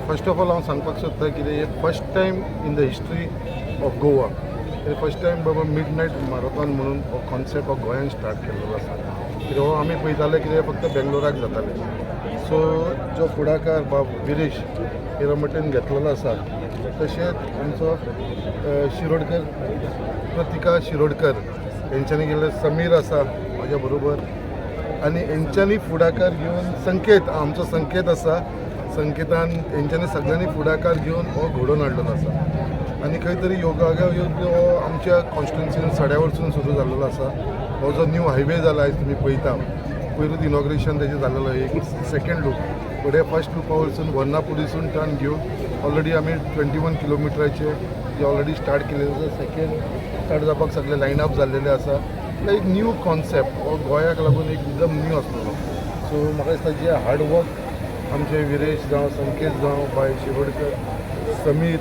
first of all हांव सांगपाक सोदता कितें हे first time in the history of Goa हे फर्स्ट टायम बाबा मिड नायट मॅरेथॉन म्हणून हो कॉन्सेप्ट हो गोंयांत स्टार्ट केल्लो आसा कित्याक हो आमी पळयताले कितें फक्त बेंगलोराक जाताले सो जो फुडाकार बाब विरेश हिरामटेन घेतलेलो आसा तशेंच आमचो शिरोडकर प्रतिका शिरोडकर हेंच्यांनी गेल्ले समीर आसा म्हाज्या बरोबर आनी हेंच्यांनी फुडाकार घेवन संकेत आमचो संकेत आसा संकेतान हेंच्यांनी सगळ्यांनी फुडाकार घेवन हो घडोवन हाडलेलो आसा आनी खंय तरी योगायोग हो आमच्या कॉन्स्टिट्युन्सीन सड्या वरसून सुरू जाल्लो आसा हो जो न्यू हायवे जाला आयज तुमी पळयता पयरूच इनॉग्रेशन तेजें जाल्लेलो एक सेकंड लूप फुडें फर्स्ट लुपा वरसून वर्नापुरीसून टर्न घेवन ऑलरेडी आमी 21 किलोमिटराचे जे ऑलरेडी स्टार्ट केलेले आसा सेकंड स्टार्ट जावपाक सगळे लायन अप जाल्लेले आसा एक न्यू कॉन्सेप्ट हो गोंयाक लागून एकदम न्यू आसलेलो सो म्हाका दिसता जे हार्डवर्क आमचे विरेश जावं संकेत जावं बाय शिरोडकर समीर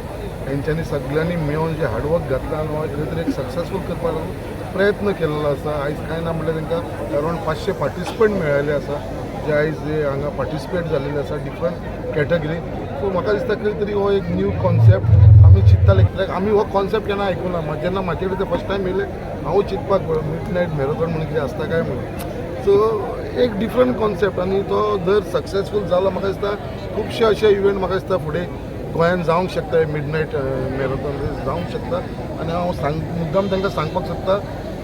हेंच्यांनी सगळ्यांनी मेळून जे हार्डवर्क घातला आनी हो कितें तरी एक सक्सेसफूल करपाक लागून प्रयत्न केल्लो आसा आयज कांय ना म्हणल्यार तांकां अरावंड 500 पार्टिसिपंट मेळ्ळेले आसा जे आयज हांगा पार्टिसिपेट जाल्लेले आसा डिफरंट कॅटेगरी सो म्हाका दिसता खंय तरी हो एक न्यू कॉन्सेप्ट आमी चिंतताले कित्याक आमी हो कॉन्सेप्ट केन्ना आयकूना जेन्ना म्हाजे कडेन ते फर्स्ट टायम येयले हांव चिंतपाक मिड नायट मॅरेथॉन म्हणून कितें आसता काय म्हणून सो एक डिफरंट कॉन्सेप्ट आनी तो जर सक्सेसफूल जालो म्हाका दिसता खुबशे अशे इव्हेंट म्हाका दिसता फुडें गोंयांत जावंक शकता मिड नायट मॅरेथॉन रेस जावंक शकता आनी हांव मुद्दाम तांकां सांगपाक सोदता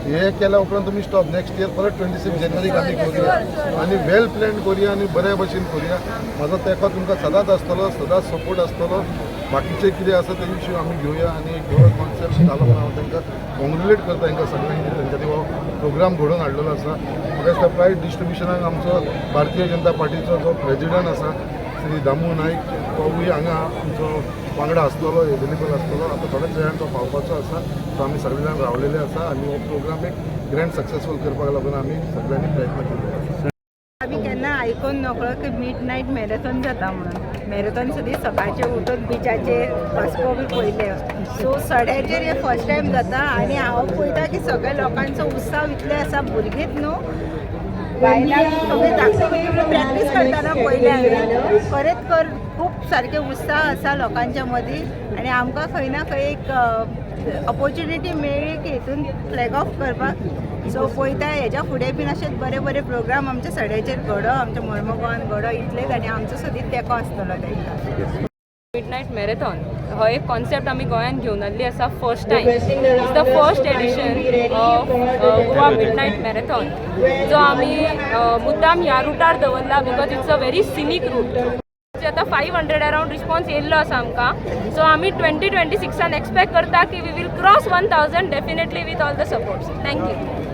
हे केल्या उपरांत तुमी स्टॉप नेक्स्ट इयर परत 26 जानेवारीक आमी करुया आनी वेल प्लॅन करुया आनी बऱ्या भशेन करुया म्हाजो तेंको तुमकां सदांच आसतलो सदांच सपोर्ट आसतलो बाकीचे कितें आसा ते विशीं आमी घेवया आनी एक बरो कॉन्सेप्ट जालो म्हणून हांव तांकां कॉंग्रेच्युलेट करता तांकां सगळ्यांनी तेंच्यांनी हो प्रोग्राम घडोवन हाडलेलो आसा म्हाका दिसता प्रायज डिस्ट्रिब्युशनाक आमचो भारतीय जनता पार्टीचो जो प्रेजिडंट आसा श्री दामू नायक तोवूय हांगा आमचो वांगडा आसतलो एवेलेबल आसतलो आतां थोड्याच वेळान तो पावपाचो आसा सो आमी सगळे जाण रावलेले आसा आनी हो प्रोग्राम एक ग्रँड सक्सेसफूल करपाक लागून आमी सगळ्यांनी प्रयत्न केले आसा आम्ही केन्ना आयकून नकळो की मिड नायट मॅरेथॉन जाता म्हणून मॅरेथॉन सुद्दां सकाळचे उठून बिचाचेर वास्को बी पयले सो सड्याचेर हे फर्स्ट टायम जाता आनी हांव पळयता की सगळ्या लोकांचो उत्साह इतले आसा भुरगींच न्हू बायलांक सगळे धाकटे प्रॅक्टीस करताना पयले हांवें खरेंच कर खूब सारके उत्साह आसा लोकांच्या मदीं आनी आमकां खंय ना खंय एक ऑपॉर्च्युनिटी मेळ्ळी की हितून फ्लॅग ऑफ करपाक सो पळयता हेज्या फुडें बीन अशेंच बरे बरे प्रोग्राम आमच्या सड्याचेर घडो आमच्या मळमोगांत घडो इतलेच आनी आमचो सुद्दां तेंको आसतलो तांकां मिड नायट मॅरेथॉन हो एक कॉन्सेप्ट आमी गोंयांत घेवन आयल्ली आसा first time is the first edition of Goa midnight marathon जो आमी मुद्दाम ह्या रुटार दवरला because it's a very scenic route आतां 500 अरावंड रिस्पॉन्स येयल्लो आसा आमकां सो आमी 2026 एक्सपेक्ट करता की we will cross 1000 definitely with all the supports thank you